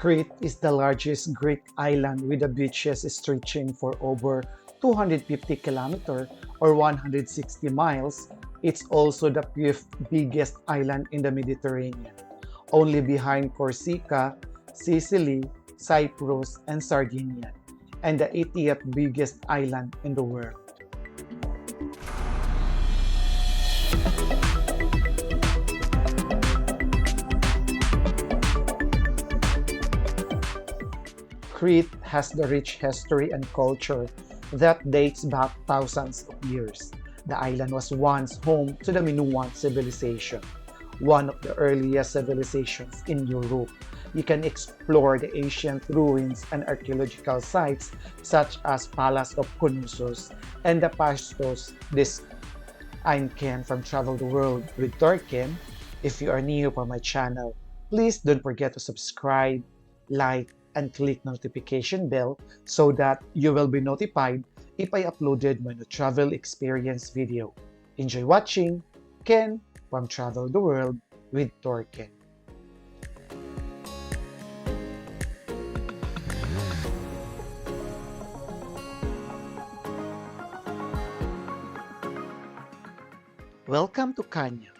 Crete is the largest Greek island with the beaches stretching for over 250 kilometers or 160 miles. It's also the fifth biggest island in the Mediterranean, only behind Corsica, Sicily, Cyprus, and Sardinia, and the 80th biggest island in the world. Crete has the rich history and culture that dates back thousands of years. The island was once home to the Minoan civilization, one of the earliest civilizations in Europe. You can explore the ancient ruins and archaeological sites such as Palace of Knossos and the Pastos Disk. I'm Ken from Travel the World with Thorkenn. If you are new for my channel, please don't forget to subscribe, like, and click notification bell so that you will be notified if I uploaded my new travel experience video. Enjoy watching. Ken from Travel the World with Thorkenn. Welcome to Chania.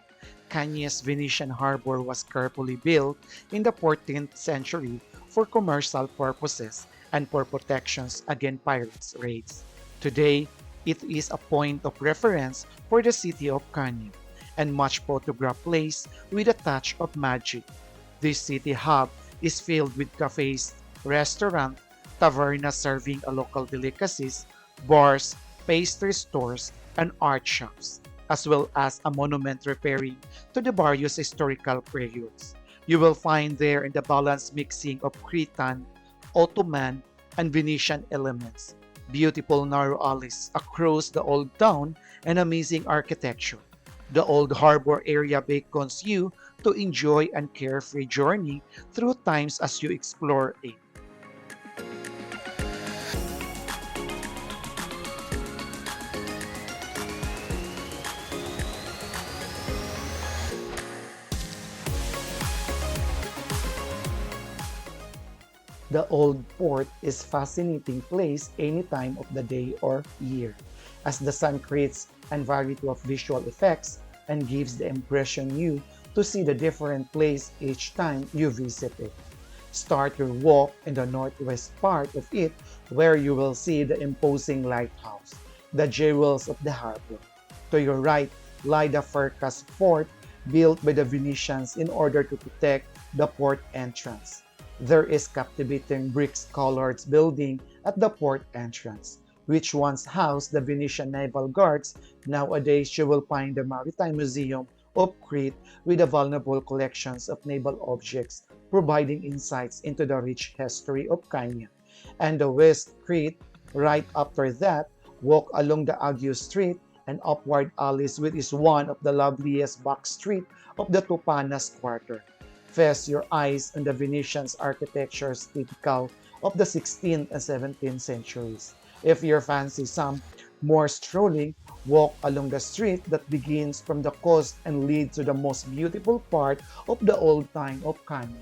Chania's Venetian harbor was carefully built in the 14th century for commercial purposes and for protections against pirates' raids. Today, it is a point of reference for the city of Chania and much photographed place with a touch of magic. This city hub is filled with cafes, restaurants, tavernas serving a local delicacies, bars, pastry stores, and art shops, as well as a monument referring to the various historical periods. You will find there in the balanced mixing of Cretan, Ottoman, and Venetian elements, beautiful narrow alleys across the old town, and amazing architecture. The old harbor area beckons you to enjoy a carefree journey through times as you explore it. The old port is a fascinating place any time of the day or year, as the sun creates a variety of visual effects and gives the impression you to see the different place each time you visit it. Start your walk in the northwest part of it where you will see the imposing lighthouse, the jewels of the harbor. To your right lie the Firkas fort built by the Venetians in order to protect the port entrance. There is captivating brick-colored building at the port entrance, which once housed the Venetian naval guards. Nowadays, you will find the Maritime Museum of Crete with the valuable collections of naval objects, providing insights into the rich history of Chania. And the West Crete, right after that, walk along the Agios Street and upward alleys, which is one of the loveliest back street of the Tupanas quarter. Feast your eyes on the Venetian's architectures typical of the 16th and 17th centuries. If you fancy some more strolling, walk along the street that begins from the coast and leads to the most beautiful part of the old time of Chania.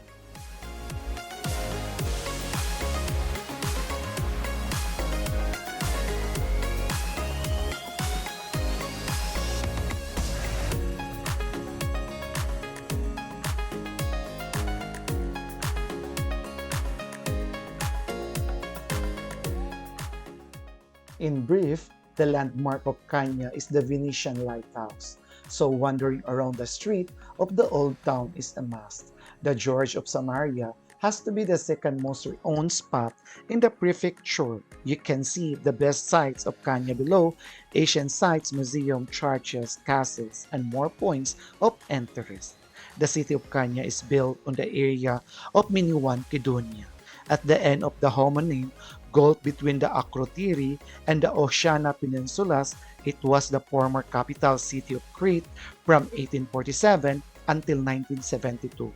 In brief, the landmark of Chania is the Venetian lighthouse, so wandering around the street of the old town is a must. The George of Samaria has to be the second most renowned spot in the prefecture. You can see the best sites of Chania below, ancient sites, museum, churches, castles, and more points of interest. The city of Chania is built on the area of Minoan Kydonia. At the end of the homonym gulf between the Akrotiri and the Oceania peninsulas, it was the former capital city of Crete from 1847 until 1972.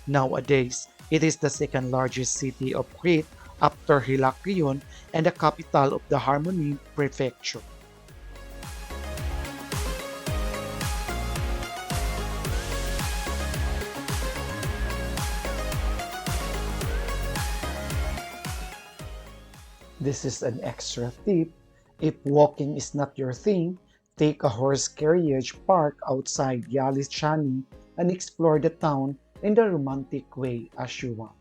Nowadays, it is the second largest city of Crete after Heraklion and the capital of the Harmony Prefecture. This is an extra tip. If walking is not your thing, take a horse carriage park outside Yalis Chani and explore the town in the romantic way as you want.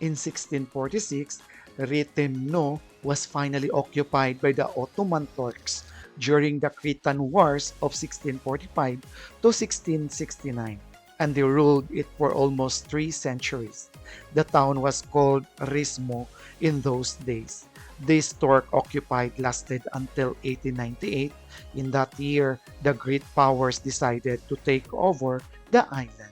In 1646, Rethymno was finally occupied by the Ottoman Turks during the Cretan Wars of 1645 to 1669, and they ruled it for almost 3 centuries. The town was called Rethymno in those days. This Turk occupied lasted until 1898. In that year, the Greek powers decided to take over the island.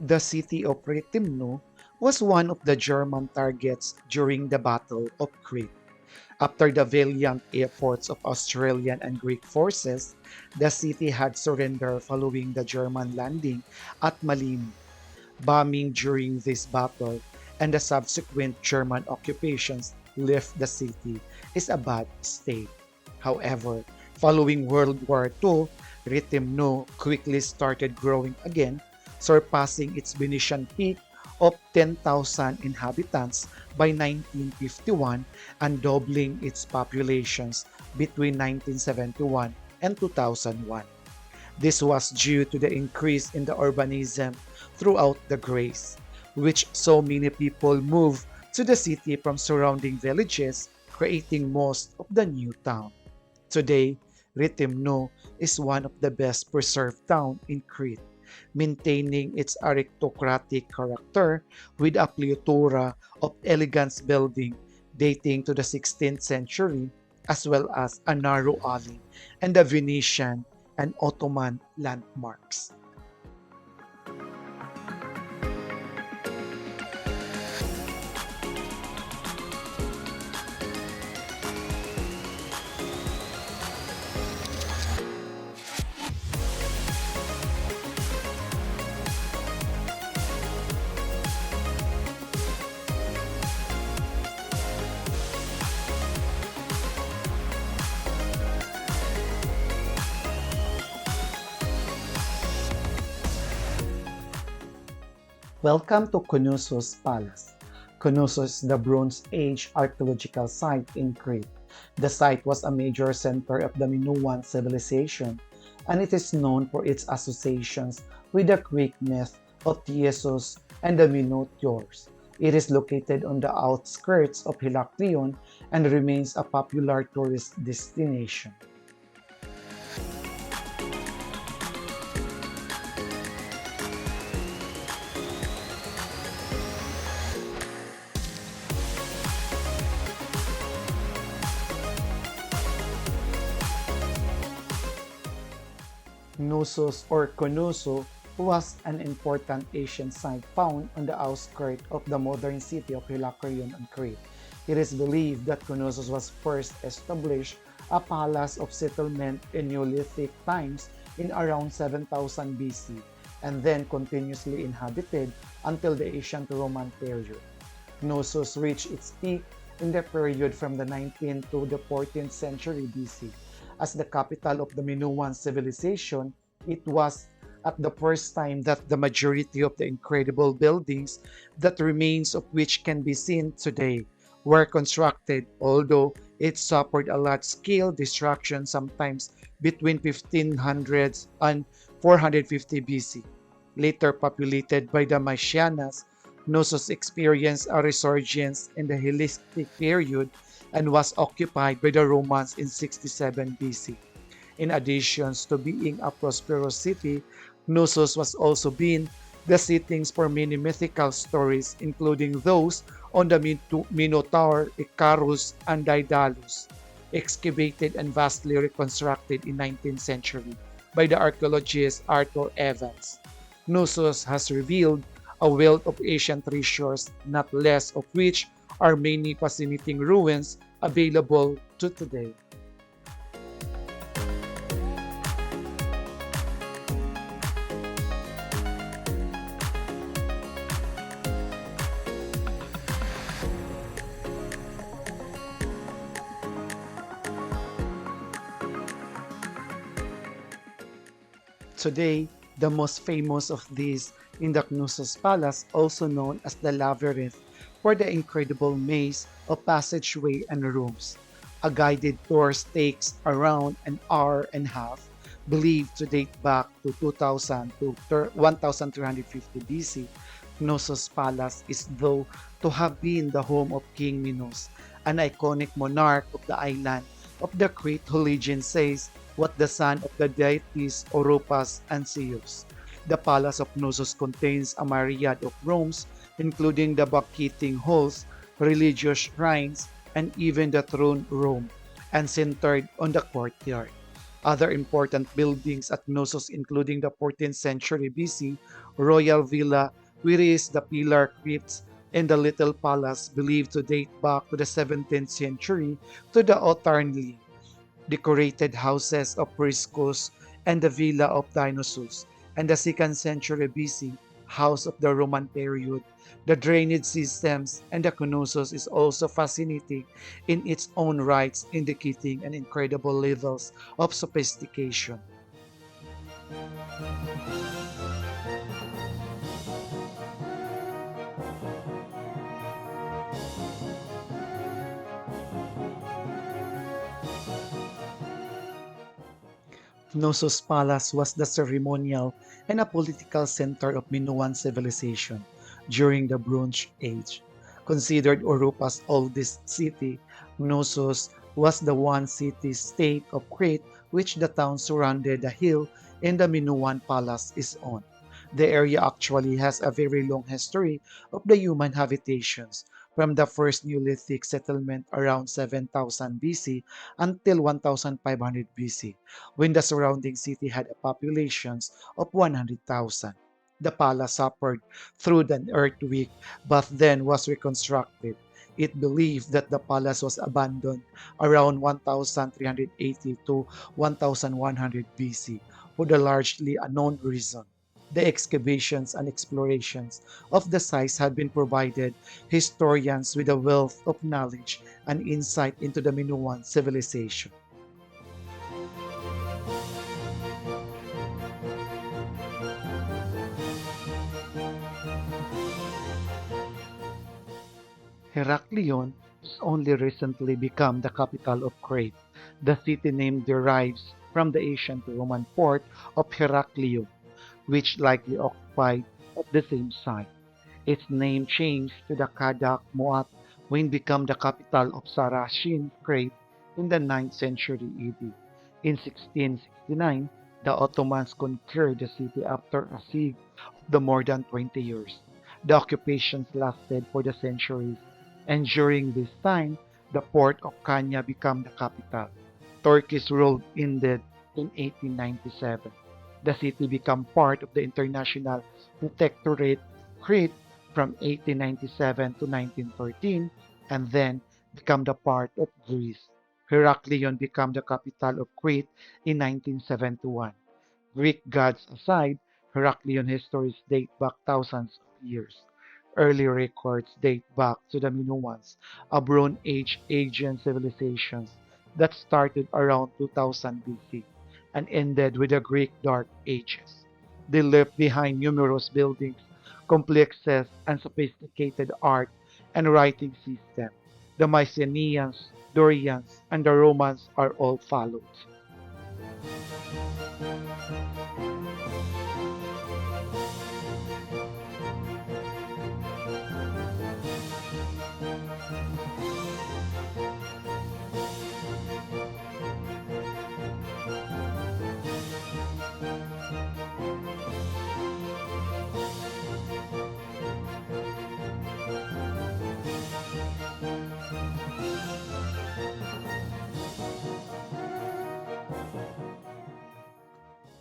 The city of Rethymno was one of the German targets during the Battle of Crete. After the valiant efforts of Australian and Greek forces, the city had surrendered following the German landing at Malimi. Bombing during this battle and the subsequent German occupations left the city in a bad state. However, following World War II, Rethymno quickly started growing again, surpassing its Venetian peak of 10,000 inhabitants by 1951 and doubling its populations between 1971 and 2001. This was due to the increase in the urbanism throughout the Greece, which so many people moved to the city from surrounding villages, creating most of the new town. Today, Rethymno is one of the best preserved towns in Crete, maintaining its aristocratic character with a plethora of elegant buildings dating to the 16th century, as well as a narrow alley and the Venetian and Ottoman landmarks. Welcome to Knossos Palace. Knossos is the Bronze Age archaeological site in Crete. The site was a major center of the Minoan civilization, and it is known for its associations with the Greek myth of Theseus and the Minotaurs. It is located on the outskirts of Heraklion and remains a popular tourist destination. Knossos or Konosso was an important ancient site found on the outskirts of the modern city of Heraklion on Crete. It is believed that Knossos was first established a palace of settlement in Neolithic times in around 7000 BC and then continuously inhabited until the ancient Roman period. Knossos reached its peak in the period from the 19th to the 14th century BC. As the capital of the Minoan civilization, it was at the first time that the majority of the incredible buildings that remains of which can be seen today were constructed, although it suffered a large-scale destruction sometimes between 1500s and 450 BC. Later populated by the Mysianas, Knossos experienced a resurgence in the Hellenistic period and was occupied by the Romans in 67 BC. In addition to being a prosperous city, Knossos was also being the settings for many mythical stories, including those on the Minotaur, Icarus, and Daedalus, excavated and vastly reconstructed in 19th century by the archaeologist Arthur Evans. Knossos has revealed a wealth of ancient treasures, not less of which are many fascinating ruins available to today. Today, the most famous of these in the Knossos Palace, also known as the Labyrinth, for the incredible maze of passageway and rooms. A guided tour takes around an hour and a half, believed to date back to 2000 to 1350 BC. Knossos Palace is thought to have been the home of King Minos, an iconic monarch of the island of the Crete who legend says what the son of the deities Orupas and Zeus. The Palace of Knossos contains a myriad of rooms, including the banqueting halls, religious shrines, and even the throne room, and centered on the courtyard. Other important buildings at Knossos, including the 14th century BC royal villa, which is the pillar crypts, and the little palace believed to date back to the 17th century to the Ottarnli decorated houses of Priscus and the Villa of Dionysus, and the 2nd century BC house of the Roman period. The drainage systems and the Knossos is also fascinating in its own rights, indicating an incredible levels of sophistication. Knossos Palace was the ceremonial and a political center of Minoan civilization during the Bronze Age. Considered Europa's oldest city, Knossos was the one city-state of Crete which the town surrounded the hill and the Minoan Palace is on. The area actually has a very long history of the human habitations, from the first Neolithic settlement around 7000 BC until 1500 BC when the surrounding city had a population of 100,000. The palace suffered through an earthquake but then was reconstructed. It believed that the palace was abandoned around 1380 to 1100 BC for the largely unknown reason. The excavations and explorations of the sites have been provided historians with a wealth of knowledge and insight into the Minoan civilization. Heraklion has only recently become the capital of Crete. The city name derives from the ancient Roman port of Heraklion, which likely occupied at the same site. Its name changed to the Kadak Moat when it became the capital of Saracen Crete in the 9th century AD. In 1669, the Ottomans conquered the city after a siege of the more than 20 years. The occupations lasted for the centuries, and during this time, the port of Chania became the capital. Turkish rule ended in 1897. The city became part of the international protectorate Crete from 1897 to 1913 and then became the part of Greece. Heraklion became the capital of Crete in 1971. Greek gods aside, Heraklion histories date back thousands of years. Early records date back to the Minoans, a Bronze Age Aegean civilizations that started around 2000 BC and ended with the Greek Dark Ages. They left behind numerous buildings, complexes, and sophisticated art and writing system. The Mycenaeans, Dorians, and the Romans are all followed.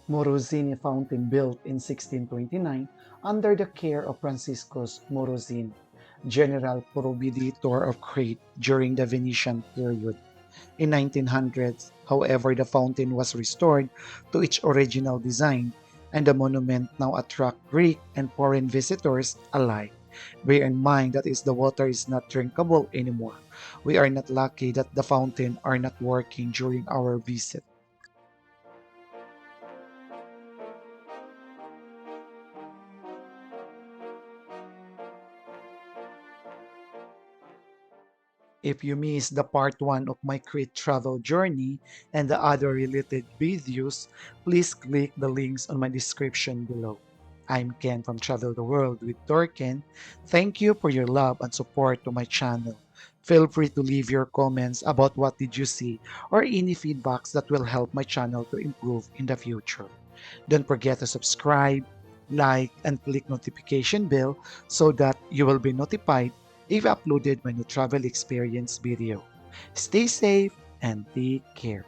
Morosini fountain built in 1629 under the care of Franciscus Morozin, General Providitor of Crete during the Venetian period. In 1900s, however, the fountain was restored to its original design, and the monument now attracts Greek and foreign visitors alike. Bear in mind that the water is not drinkable anymore. We are not lucky that the fountain are not working during our visit. If you missed the part 1 of my Crete travel journey and the other related videos, please click the links on my description below. I'm Ken from Travel the World with Thorkenn. Thank you for your love and support to my channel. Feel free to leave your comments about what did you see or any feedbacks that will help my channel to improve in the future. Don't forget to subscribe, like, and click notification bell so that you will be notified if I uploaded my new travel experience video. Stay safe and take care.